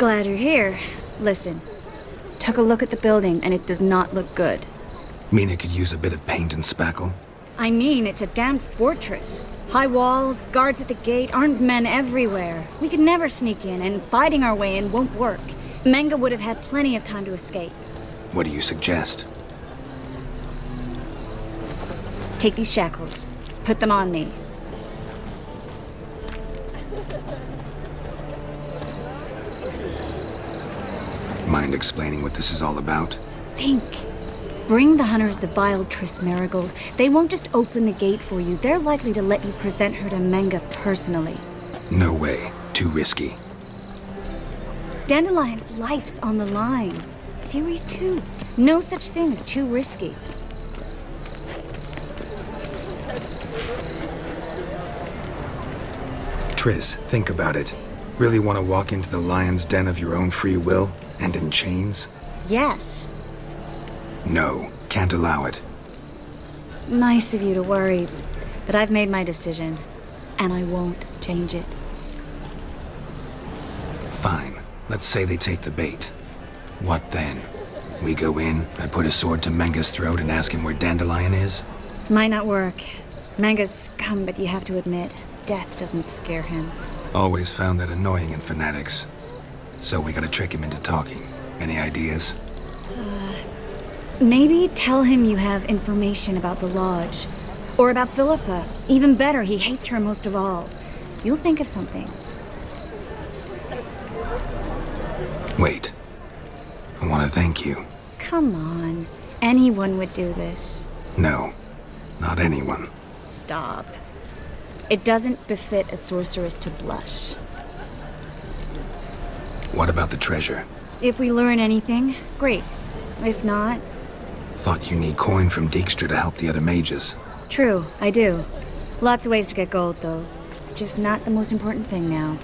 Glad you're here. Listen, took a look at the building and it does not look good. Mean it could use a bit of paint and spackle? I mean, it's a damn fortress. High walls, guards at the gate, armed men everywhere. We could never sneak in, and fighting our way in won't work. Menga would have had plenty of time to escape. What do you suggest? Take these shackles. Put them on me. Mind explaining what this is all about? Think. Bring the hunters the vile Triss Marigold. They won't just open the gate for you. They're likely to let you present her to Menga personally. No way. Too risky. Dandelion's life's on the line. Series 2. No such thing as too risky. Triss, think about it. Really want to walk into the lion's den of your own free will? And in chains? Yes. No, can't allow it. Nice of you to worry, but I've made my decision, and I won't change it. Fine. Let's say they take the bait. What then? We go in, I put a sword to Menga's throat and ask him where Dandelion is? Might not work. Menga's scum, but you have to admit, death doesn't scare him. Always found that annoying in fanatics. So we gotta trick him into talking. Any ideas? Maybe tell him you have information about the Lodge. Or about Philippa. Even better, he hates her most of all. You'll think of something. Wait. I want to thank you. Come on. Anyone would do this. No. Not anyone. Stop. It doesn't befit a sorceress to blush. What about the treasure? If we learn anything, great. If not... Thought you need coin from Dijkstra to help the other mages. True, I do. Lots of ways to get gold, though. It's just not the most important thing now.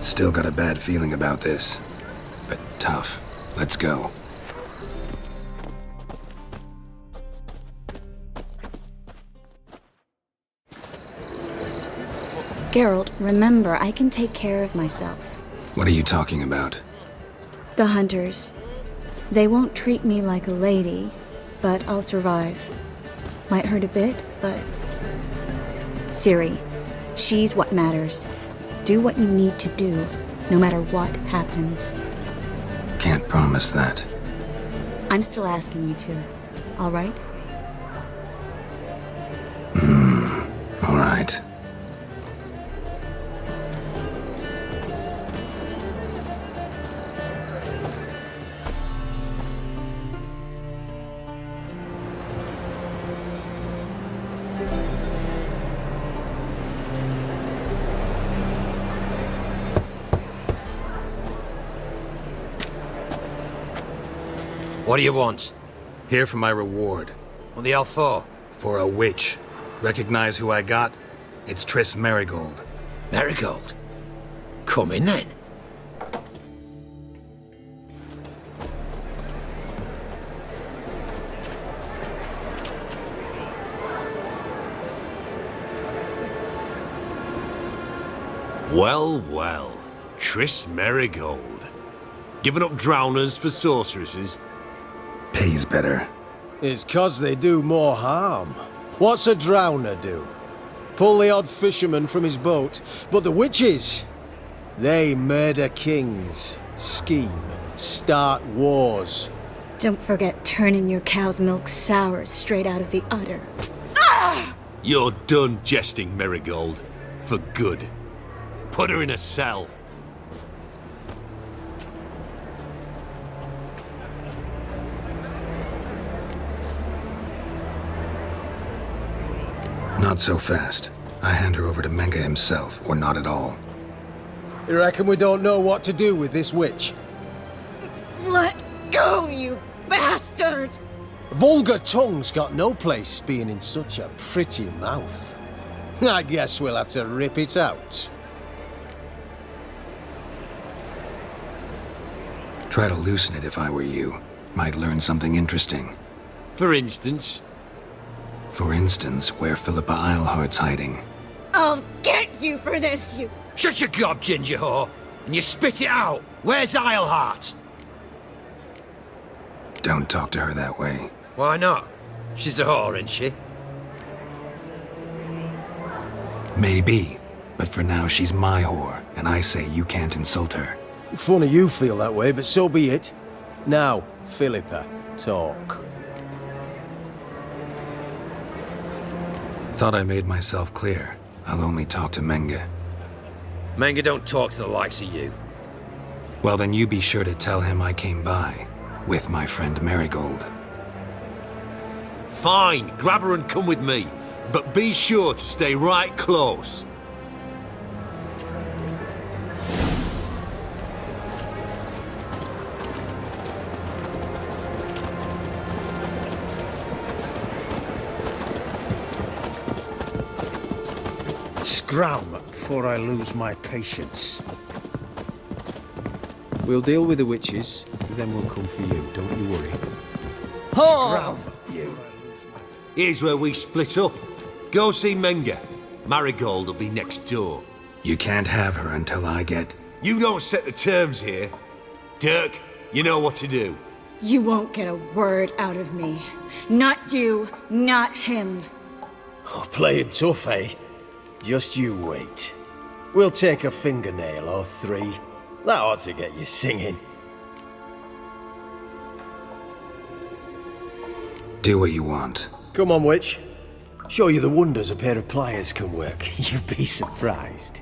Still got a bad feeling about this. But tough. Let's go. Geralt, remember, I can take care of myself. What are you talking about? The hunters. They won't treat me like a lady, but I'll survive. Might hurt a bit, but... Ciri, she's what matters. Do what you need to do, no matter what happens. Can't promise that. I'm still asking you to, all right? All right. What do you want? Here for my reward. What the hell for? For a witch. Recognize who I got? It's Triss Marigold. Marigold? Come in then. Well, well. Triss Marigold. Giving up drowners for sorceresses? Pays better. It's 'cause they do more harm. What's a drowner do? Pull the odd fisherman from his boat. But the witches, they murder kings, scheme, start wars. Don't forget turning your cow's milk sour straight out of the udder. You're done jesting, Marigold. For good. Put her in a cell. Not so fast. I hand her over to Menga himself, or not at all. You reckon we don't know what to do with this witch? Let go, you bastard! Vulgar tongue's got no place being in such a pretty mouth. I guess we'll have to rip it out. Try to loosen it if I were you. Might learn something interesting. For instance? For instance, where Philippa Eilhart's hiding. I'll get you for this, you Shut your gob, ginger whore, and you spit it out. Where's Isleheart? Don't talk to her that way. Why not? She's a whore, isn't she? Maybe, but for now she's my whore, and I say you can't insult her. Funny you feel that way, but so be it. Now, Philippa, talk. Thought I made myself clear. I'll only talk to Menge. Menge don't talk to the likes of you. Well, then you be sure to tell him I came by, with my friend Marigold. Fine, grab her and come with me. But be sure to stay right close. Scram before I lose my patience. We'll deal with the witches, then we'll come for you, don't you worry. Scram, you. Here's where we split up. Go see Menge. Marigold will be next door. You can't have her until I get... You don't set the terms here. Dirk, you know what to do. You won't get a word out of me. Not you, not him. Oh, playing tough, eh? Just you wait. We'll take a fingernail or three. That ought to get you singing. Do what you want. Come on, witch. Show you the wonders a pair of pliers can work. You'd be surprised.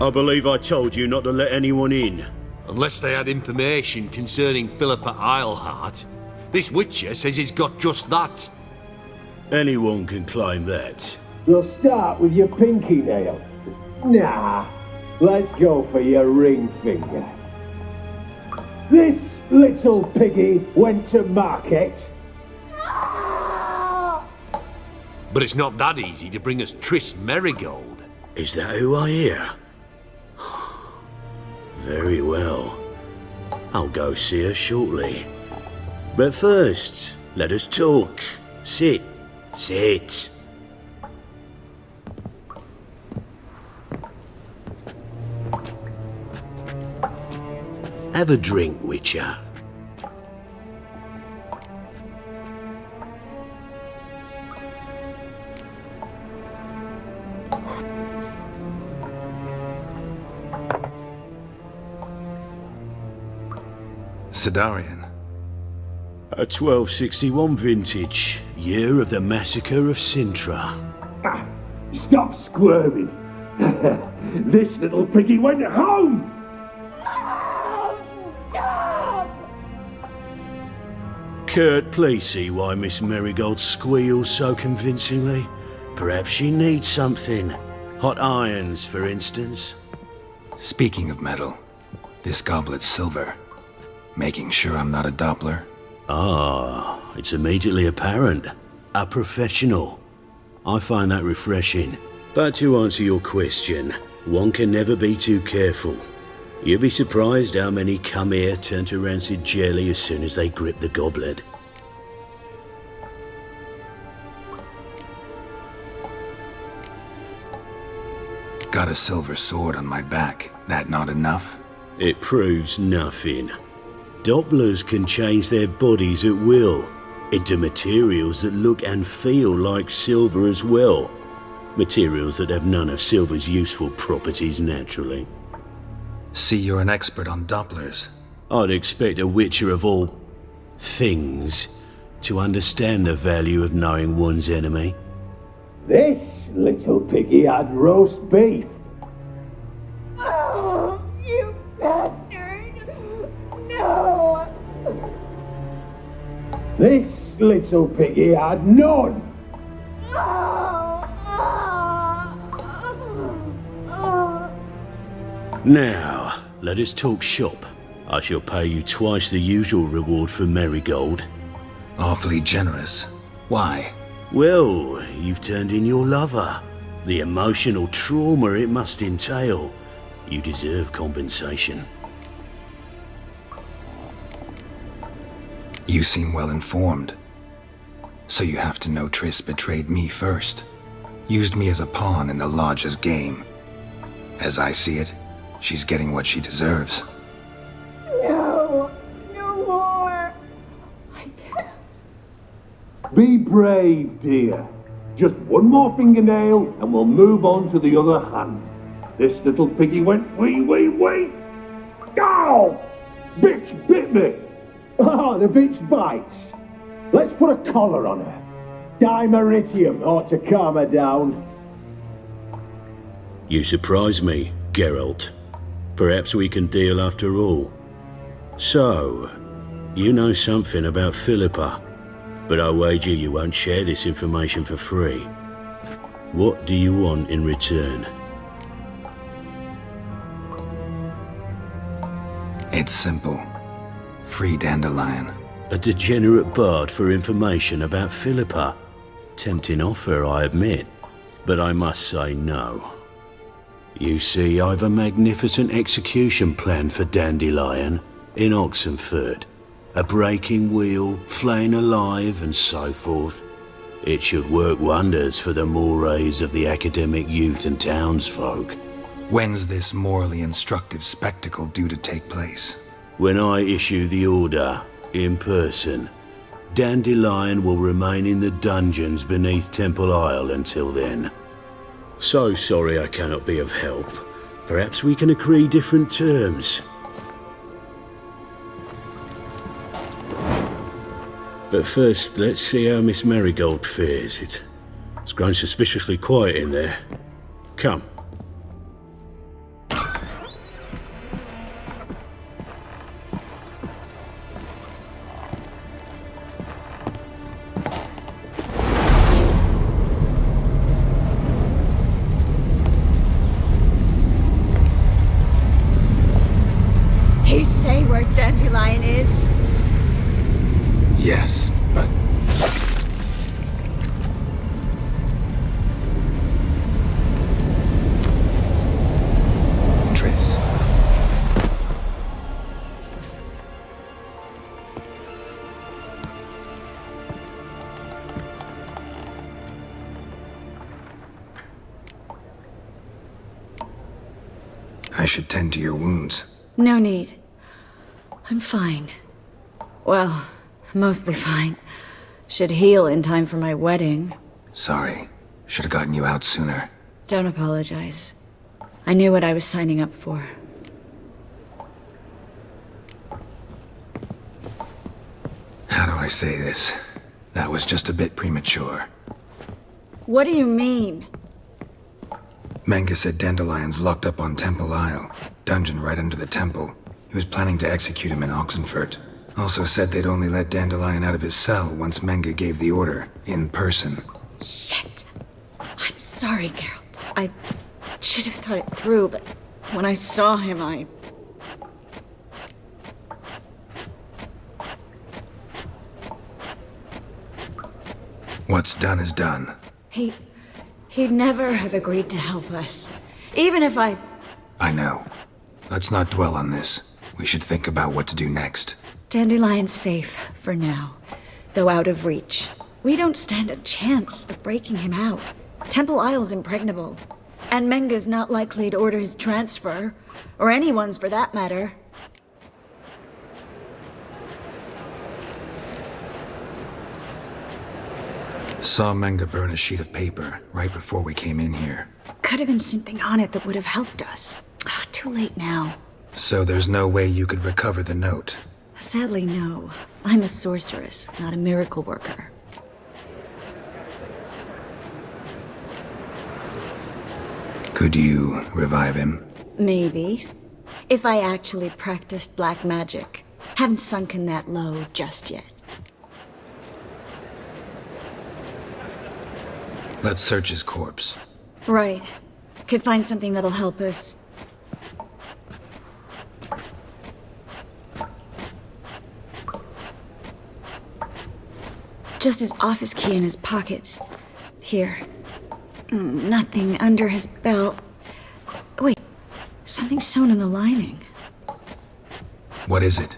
I believe I told you not to let anyone in. Unless they had information concerning Philippa Isleheart. This witcher says he's got just that. Anyone can claim that. You'll start with your pinky nail. Nah, let's go for your ring finger. This little piggy went to market. But it's not that easy to bring us Triss Marigold. Is that who I hear? Very well. I'll go see her shortly. But first, let us talk. Sit. Sit. Have a drink, Witcher. Sidarian. A 1261 vintage, year of the massacre of Sintra. Stop squirming. This little piggy went home. Kurt, please see why Miss Marigold squeals so convincingly. Perhaps she needs something. Hot irons, for instance. Speaking of metal, this goblet's silver. Making sure I'm not a Doppler. Ah, it's immediately apparent. A professional. I find that refreshing. But to answer your question, one can never be too careful. You'll be surprised how many come here turn to rancid jelly as soon as they grip the goblet. Got a silver sword on my back. That not enough? It proves nothing. Dopplers can change their bodies at will, into materials that look and feel like silver as well. Materials that have none of silver's useful properties naturally. See, you're an expert on Dopplers. I'd expect a witcher of all things to understand the value of knowing one's enemy. This little piggy had roast beef. Oh, you bastard! No! This little piggy had none. Now, let us talk shop. I shall pay you twice the usual reward for Marigold. Awfully generous. Why? Well, you've turned in your lover. The emotional trauma it must entail. You deserve compensation. You seem well informed. So you have to know Triss betrayed me first. Used me as a pawn in the Lodge's game. As I see it, she's getting what she deserves. No. No more. I can't. Be brave, dear. Just one more fingernail and we'll move on to the other hand. This little piggy went wee. Ow! Bitch bit me! Oh, the bitch bites. Let's put a collar on her. Dimeritium ought to calm her down. You surprise me, Geralt. Perhaps we can deal after all. So, you know something about Philippa, but I wager you won't share this information for free. What do you want in return? It's simple. Free Dandelion. A degenerate bard for information about Philippa. Tempting offer, I admit, but I must say no. You see, I've a magnificent execution plan for Dandelion in Oxenford. A breaking wheel, flaying alive, and so forth. It should work wonders for the mores of the academic youth and townsfolk. When's this morally instructive spectacle due to take place? When I issue the order, in person, Dandelion will remain in the dungeons beneath Temple Isle until then. So sorry I cannot be of help. Perhaps we can agree different terms. But first, let's see how Miss Marigold fares. It's grown suspiciously quiet in there. Come. He say where Dandelion is? Yes, but... Triss. I should tend to your wounds. No need. I'm fine. Well, mostly fine. Should heal in time for my wedding. Sorry. Should have gotten you out sooner. Don't apologize. I knew what I was signing up for. How do I say this? That was just a bit premature. What do you mean? Menga said Dandelion's locked up on Temple Isle. Dungeon right under the temple. He was planning to execute him in Oxenford. Also said they'd only let Dandelion out of his cell once Menga gave the order, in person. Shit. I'm sorry, Geralt. I should have thought it through, but when I saw him, What's done is done. He'd never have agreed to help us. Even if I know. Let's not dwell on this. We should think about what to do next. Dandelion's safe, for now. Though out of reach. We don't stand a chance of breaking him out. Temple Isle's impregnable. And Menga's not likely to order his transfer. Or anyone's for that matter. Saw Menga burn a sheet of paper right before we came in here. Could have been something on it that would have helped us. Too late now. So there's no way you could recover the note? Sadly, no. I'm a sorceress, not a miracle worker. Could you revive him? Maybe. If I actually practiced black magic. Haven't sunken that low just yet. Let's search his corpse. Right. Could find something that'll help us. Just his office key in his pockets. Here. Nothing under his belt. Wait, something sewn in the lining. What is it?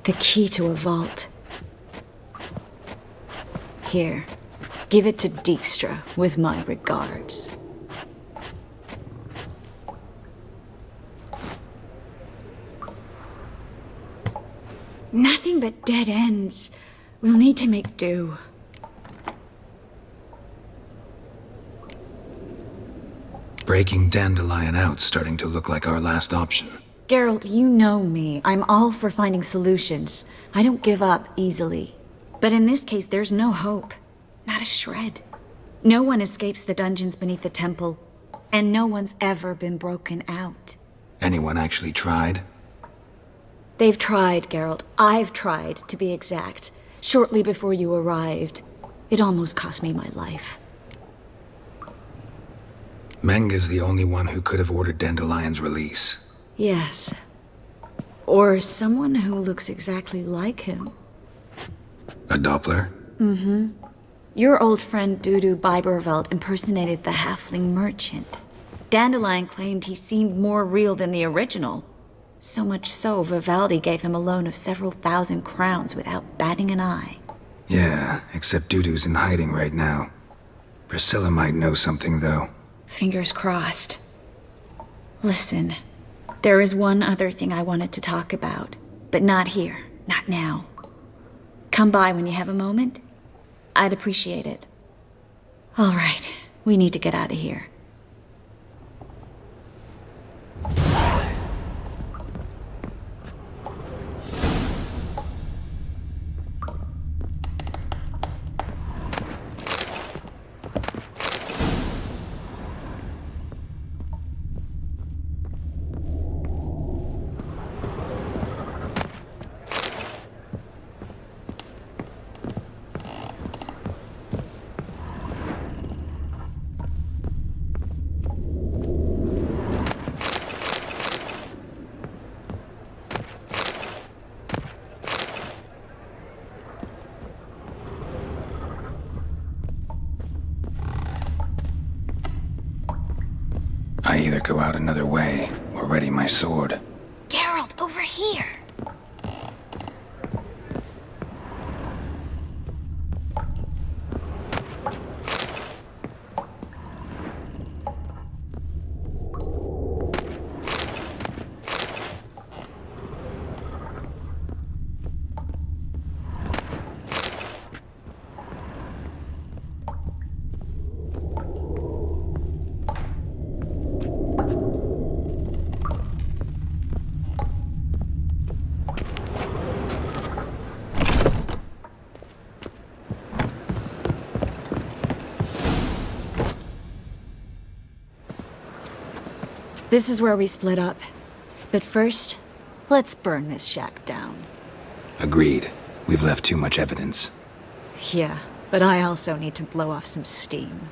The key to a vault. Here, give it to Dijkstra with my regards. Nothing but dead ends. We'll need to make do. Breaking Dandelion out's starting to look like our last option. Geralt, you know me. I'm all for finding solutions. I don't give up easily. But in this case, there's no hope. Not a shred. No one escapes the dungeons beneath the temple, and no one's ever been broken out. Anyone actually tried? They've tried, Geralt. I've tried, to be exact. Shortly before you arrived. It almost cost me my life. Menga's the only one who could have ordered Dandelion's release. Yes. Or someone who looks exactly like him. A Doppler? Mm-hmm. Your old friend Dudu Biberveld impersonated the halfling merchant. Dandelion claimed he seemed more real than the original. So much so, Vivaldi gave him a loan of several thousand crowns without batting an eye. Yeah, except Dudu's in hiding right now. Priscilla might know something, though. Fingers crossed. Listen, there is one other thing I wanted to talk about, but not here, not now. Come by when you have a moment. I'd appreciate it. All right, we need to get out of here. I either go out another way, or ready my sword. Geralt, over here! This is where we split up. But first, let's burn this shack down. Agreed. We've left too much evidence. Yeah, but I also need to blow off some steam.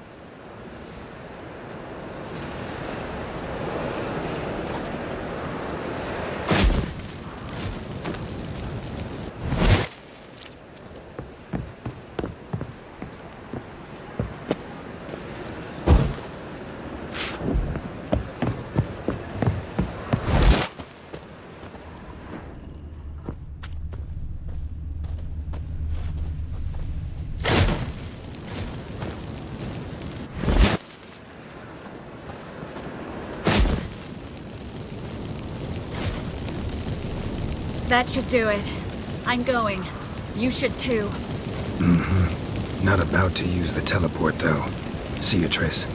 That should do it. I'm going. You should too. Mm-hmm. Not about to use the teleport, though. See you, Triss.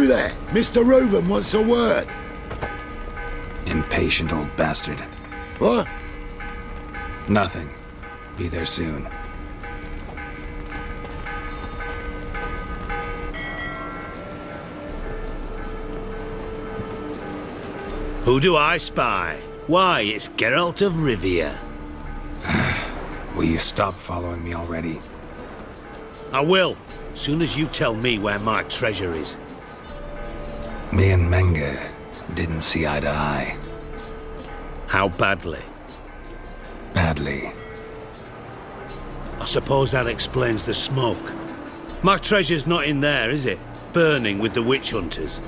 You there? Mr. Reuven wants a word. Impatient old bastard. What? Nothing. Be there soon. Who do I spy? Why, it's Geralt of Rivia. Will you stop following me already? I will, soon as you tell me where my treasure is. Me and Menge didn't see eye to eye. How badly? Badly. I suppose that explains the smoke. My treasure's not in there, is it? Burning with the witch hunters.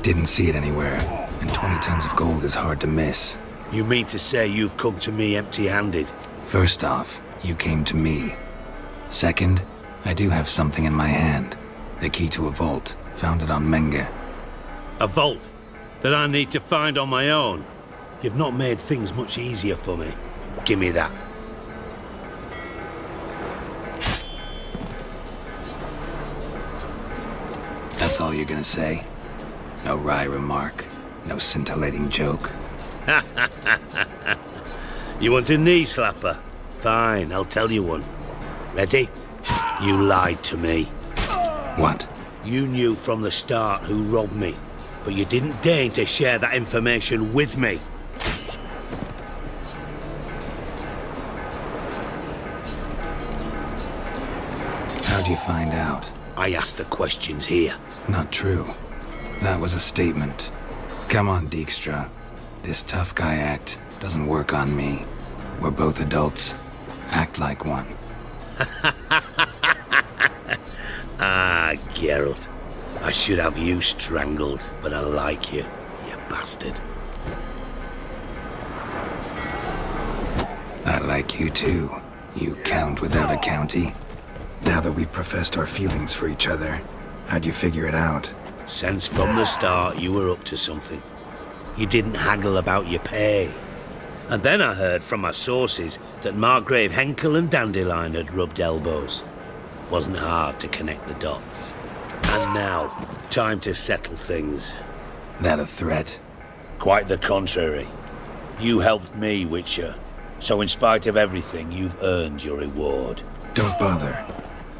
Didn't see it anywhere, and 20 tons of gold is hard to miss. You mean to say you've come to me empty-handed? First off, you came to me. Second, I do have something in my hand. The key to a vault, found it on Menge. A vault that I need to find on my own? You've not made things much easier for me. Give me that. That's all you're gonna say? No wry remark, no scintillating joke. You want a knee slapper? Fine, I'll tell you one. Ready? You lied to me. What? You knew from the start who robbed me, but you didn't deign to share that information with me. How'd you find out? I asked the questions here. Not true. That was a statement. Come on, Dijkstra. This tough guy act doesn't work on me. We're both adults. Act like one. Ah, Geralt. I should have you strangled, but I like you, you bastard. I like you too, you count without a county. Now that we've professed our feelings for each other, how'd you figure it out? Since from the start you were up to something. You didn't haggle about your pay. And then I heard from my sources that Margrave Henkel and Dandelion had rubbed elbows. Wasn't hard to connect the dots. And now, time to settle things. That a threat? Quite the contrary. You helped me, Witcher. So in spite of everything, you've earned your reward. Don't bother.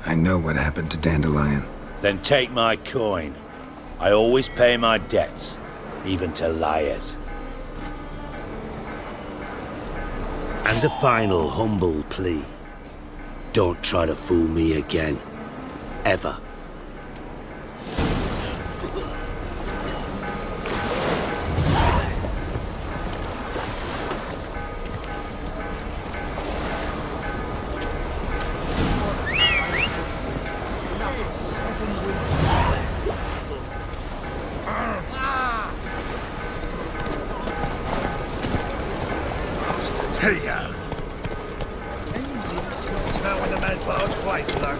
I know what happened to Dandelion. Then take my coin. I always pay my debts, even to liars. And a final humble plea. Don't try to fool me again. Ever. Here you go. Smell when the man barge twice, look.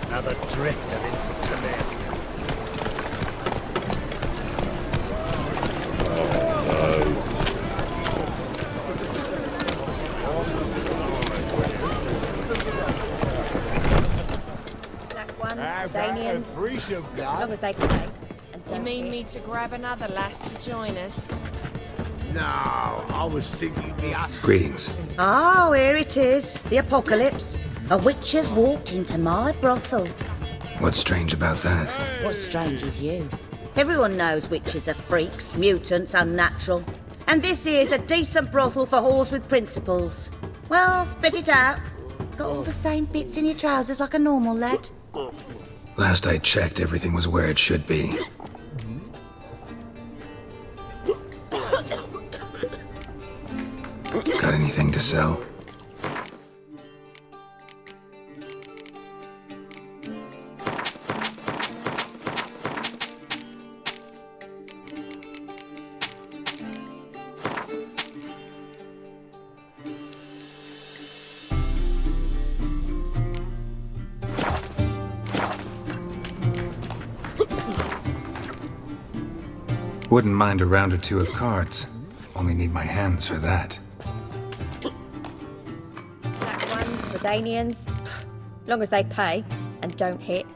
Another drift of infantry. Danians, as long as they can pay. You mean me to grab another lass to join us? No, I was thinking the ass. Greetings. Oh, here it is. The apocalypse. A witch has walked into my brothel. What's strange about that? What's strange is you. Everyone knows witches are freaks, mutants, unnatural. And this here's a decent brothel for whores with principles. Well, spit it out. Got all the same bits in your trousers like a normal lad. Last I checked, everything was where it should be. Got anything to sell? Wouldn't mind a round or two of cards. Only need my hands for that. Black ones, Redanians. Long as they pay and don't hit.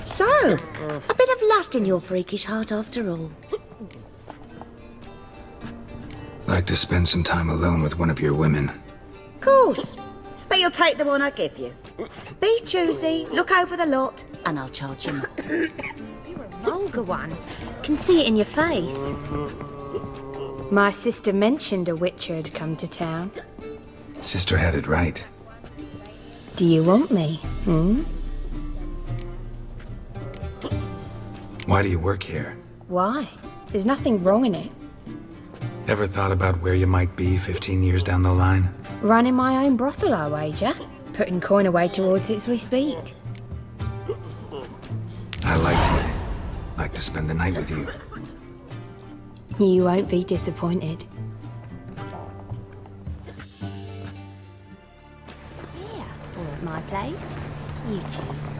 So, a bit of lust in your freakish heart after all. Like to spend some time alone with one of your women. Course. But you'll take the one I give you. Be choosy, look over the lot, and I'll charge you more. You're a vulgar one. Can see it in your face. My sister mentioned a witcher had come to town. Sister had it right. Do you want me? Why do you work here? Why? There's nothing wrong in it. Ever thought about where you might be 15 years down the line? Running my own brothel, I wager. Putting coin away towards it as we speak. I like you. Like to spend the night with you. You won't be disappointed. Here, all of my place. You choose.